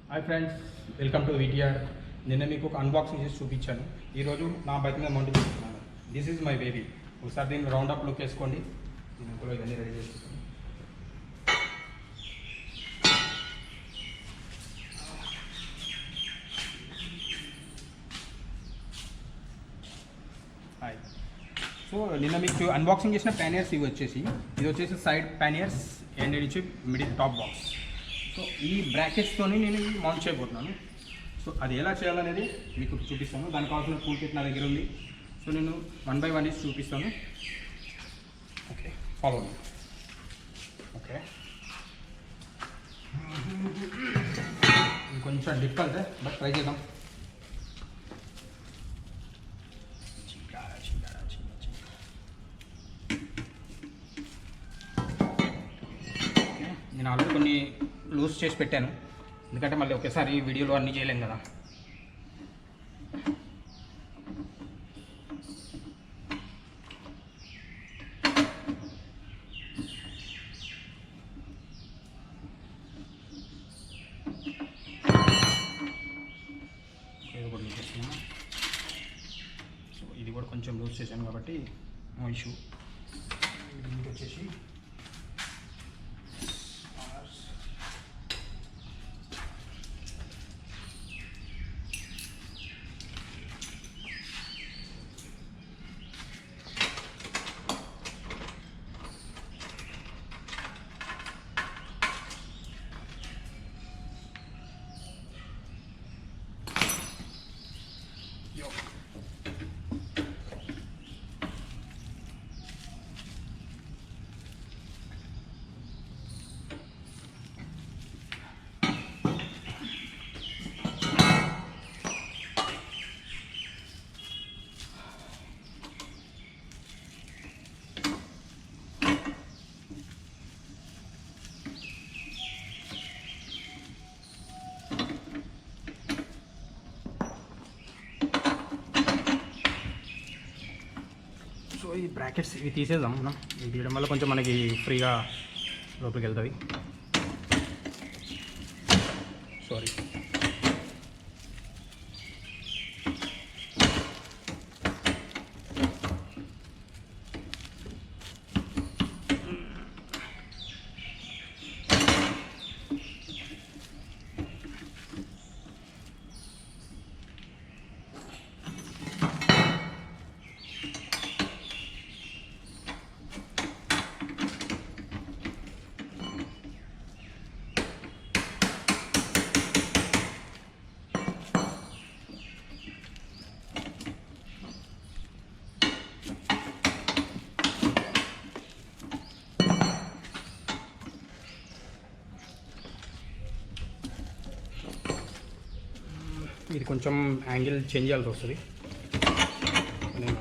Hi friends, welcome to విటిఆర్. నిన్న మీకు ఒక అన్బాక్సింగ్ చేసి చూపించాను. ఈరోజు నా బైక్ మీద మౌంట్ చేస్తున్నాను. This is my baby. ఒకసారి దీన్ని రౌండ్ అప్ లుక్ వేసుకోండి. నేను ఇంట్లో ఇవన్నీ రెడీ చేసుకుంటాను. హాయ్. సో నిన్న మీకు అన్బాక్సింగ్ చేసిన ప్యానియర్స్ ఇది వచ్చేసి సైడ్ ప్యానియర్స్ అండ్ ఇది వచ్చి మిడిల్ టాప్ బాక్స్. సో ఈ బ్రాకెట్స్తో నేను మౌంట్ చేయబోతున్నాను. సో అది ఎలా చేయాలనేది మీకు చూపిస్తాను. దానికి కావాల్సిన టూల్ కిట్ నా దగ్గర ఉంది. సో నేను 1 by 1 చూపిస్తాను. Okay, follow me. ఓకే, కొంచెం డిఫికల్ట్ బట్ ట్రై చేద్దాం. నేను ఆల్రెడీ కొన్ని లూజ్ చేసి పెట్టాను, ఎందుకంటే మళ్ళీ ఒకేసారి వీడియోలో అన్నీ చేయలేం కదా. ఇది కూడా లూజ్ చేస్తున్నాను. సో ఇది కూడా కొంచెం లూజ్ చేశాను కాబట్టి నో ఇష్యూ. దీనికి వచ్చేసి సో ఈ బ్రాకెట్స్ ఇవి తీసేద్దాం. మనం ఇవి తీయడం వల్ల కొంచెం మనకి ఫ్రీగా లోపలికి వెళ్తుంది. సారీ. ఇది కొంచెం యాంగిల్ చేంజ్ చేయాల్సి వస్తుంది. నేను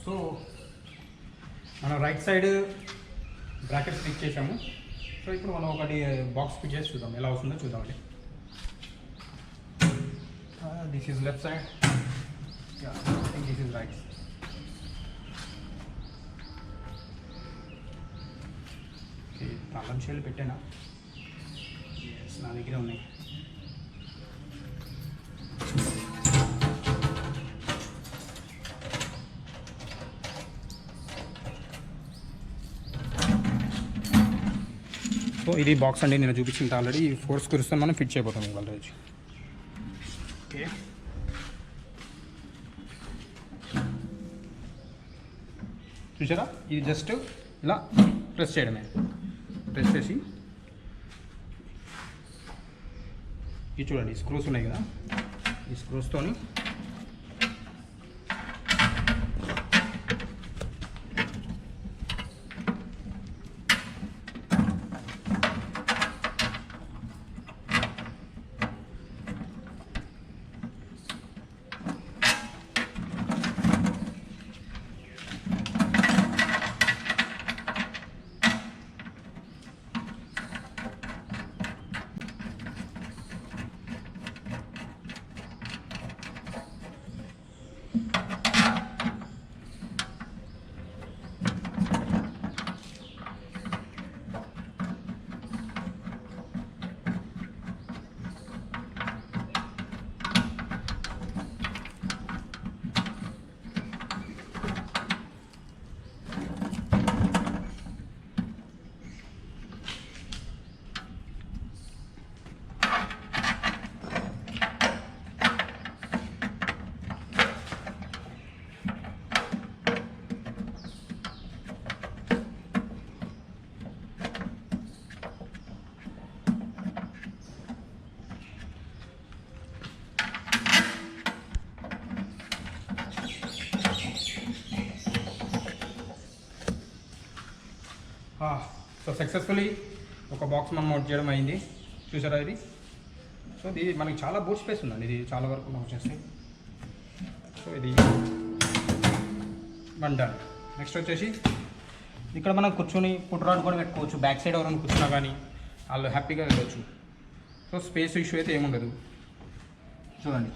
సో మనం రైట్ సైడ్ బ్రాకెట్ ఫిట్ చేసాము. సో ఇప్పుడు మనం ఒకటి బాక్స్ ఫిట్ చేసి చూద్దాం ఎలా వస్తుందో చూద్దామండి. This is left side, this is right. Okay, తాళం షేలు పెట్టానా? ఎస్, నా దగ్గర ఉన్నాయి. సో ఇది బాక్స్ అండి, నేను చూపించింది ఆల్రెడీ. 4 స్క్రూస్తో మనం ఫిట్ చేయబోతాం ఇవాళ రోజు. ఓకే, చూసారా, ఇది జస్ట్ ఇలా ప్రెస్ చేయడమే. ప్రెస్ చేసి ఇది చూడండి, స్క్రూస్ ఉన్నాయి కదా, ఈ స్క్రూస్తోని సో సక్సెస్ఫుల్లీ ఒక బాక్స్ మనం మౌంట్ చేయడం అయింది. చూసారా ఇది? సో ఇది మనకి చాలా బూట్ స్పేస్ ఉందండి, ఇది చాలా వరకు మనం వచ్చేసి. సో ఇది వన్ డన్. నెక్స్ట్ వచ్చేసి ఇక్కడ మనం కూర్చొని పుట్రాడ్ కూడా పెట్టుకోవచ్చు. బ్యాక్ సైడ్ ఎవరైనా కూర్చున్నా కానీ వాళ్ళు హ్యాపీగా వెళ్ళవచ్చు. సో స్పేస్ ఇష్యూ అయితే ఏముండదు. చూడండి,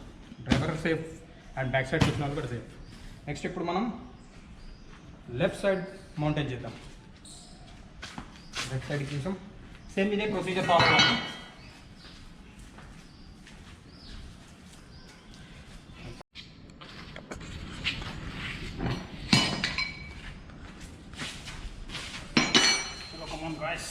driver safe and back side కూర్చున్న వాళ్ళు కూడా సేఫ్. నెక్స్ట్ ఇప్పుడు మనం లెఫ్ట్ సైడ్ మౌంటైన్ చేద్దాం. లెఫ్ట్ సైడ్కి చూసాం, సేమ్ ఇదే ప్రొసీజర్ ఫాలో అవుతాం. చలో కమ్ ఆన్ గాయ్స్.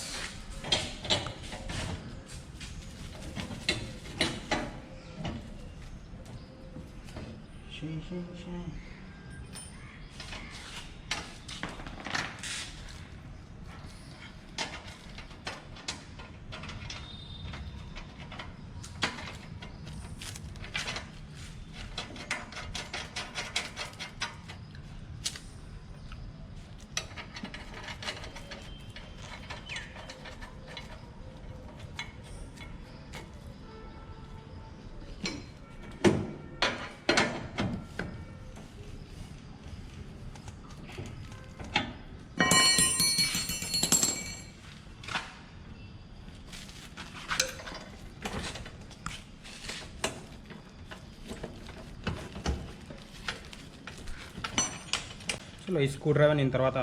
సో ఈ స్క్రూ డ్రైవర్ నేను తర్వాత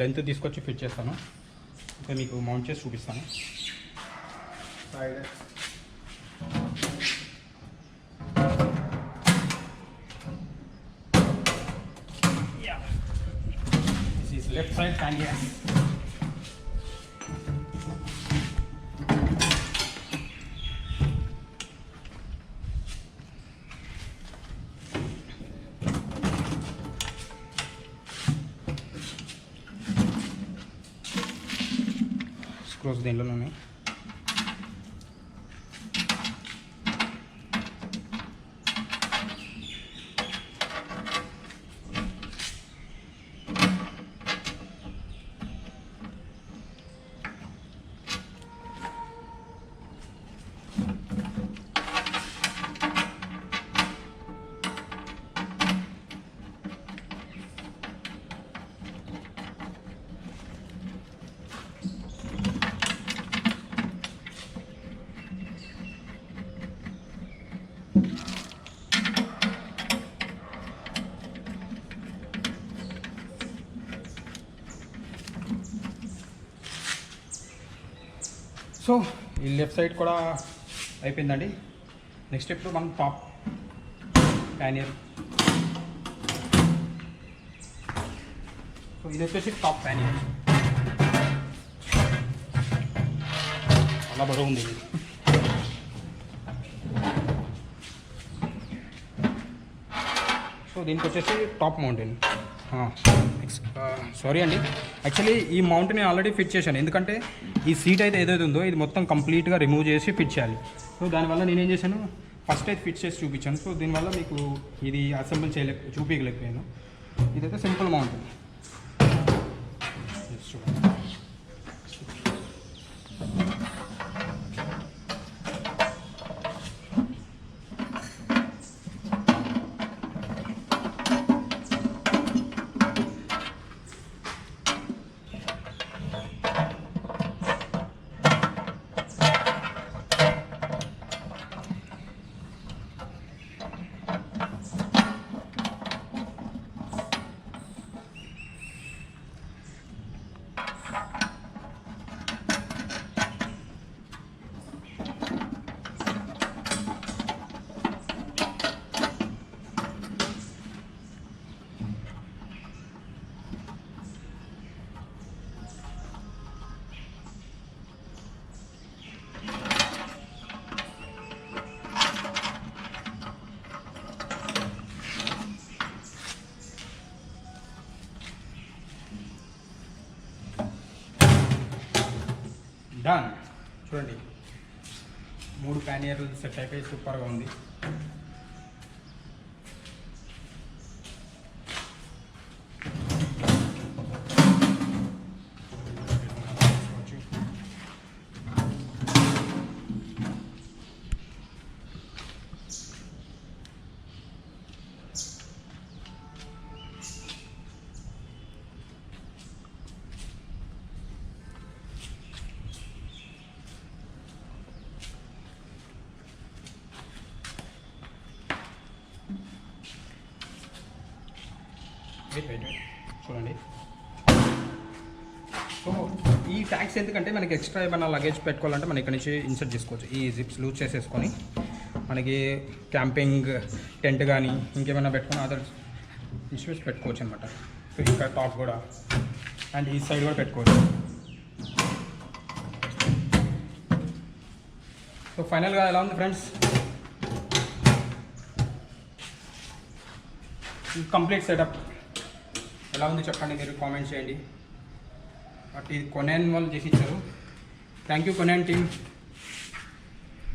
లెంత్ తీసుకొచ్చి ఫిట్ చేస్తాను. ఇంకా మీకు మౌంట్ చేసి చూపిస్తాను. This is left side panniers. Screws దీనిలోనే ఉన్నాయి. సో ఈ లెఫ్ట్ సైడ్ కూడా అయిపోయిందండి. నెక్స్ట్ ఇప్పుడు మనం టాప్ ప్యానియర్. సో ఇది వచ్చేసి టాప్ ప్యానియర్. చాలా బరువు ఉంది ఇది. సో దీనికి వచ్చేసి టాప్ మౌంటైన్. సారీ అండి, యాక్చువల్లీ ఈ మౌంట్ నేను ఆల్రెడీ ఫిట్ చేశాను. ఎందుకంటే ఈ సీట్ అయితే ఏదైతే ఉందో ఇది మొత్తం కంప్లీట్గా రిమూవ్ చేసి ఫిట్ చేయాలి. సో దానివల్ల నేనేం చేశాను, ఫస్ట్ అయితే ఫిట్ చేసి చూపించాను. సో దీనివల్ల మీకు ఇది అసెంబుల్ చూపించలేకపోయాను. ఇదైతే సింపుల్ మౌంటైన్. చూడండి. డన్. చూడండి 3 ప్యానియర్లు సెట్ అయిపోయి సూపర్గా ఉంది. చూడండి. సో ఈ ట్యాక్స్ ఎందుకంటే మనకి ఎక్స్ట్రా ఏమైనా లగేజ్ పెట్టుకోవాలంటే మనం ఇక్కడ నుంచి ఇన్సర్ట్ చేసుకోవచ్చు. ఈ జిప్స్ లూజ్ చేసేసుకొని మనకి క్యాంపింగ్ టెంట్ కానీ ఇంకేమైనా పెట్టుకొని అదర్ ఇన్స్ట్రుమెంట్స్ పెట్టుకోవచ్చు అనమాట. సో ఇక్కడ టాప్ కూడా అండ్ ఈ సైడ్ కూడా పెట్టుకోవచ్చు. సో ఫైనల్గా ఎలా ఉంది ఫ్రెండ్స్, కంప్లీట్ సెటప్ ఎలా ఉంది చెప్పండి, మీరు కామెంట్ చేయండి. బట్ ఇది కొనేన్ వాళ్ళు చేసి ఇచ్చారు. థ్యాంక్ యూ కొనేన్ టీమ్.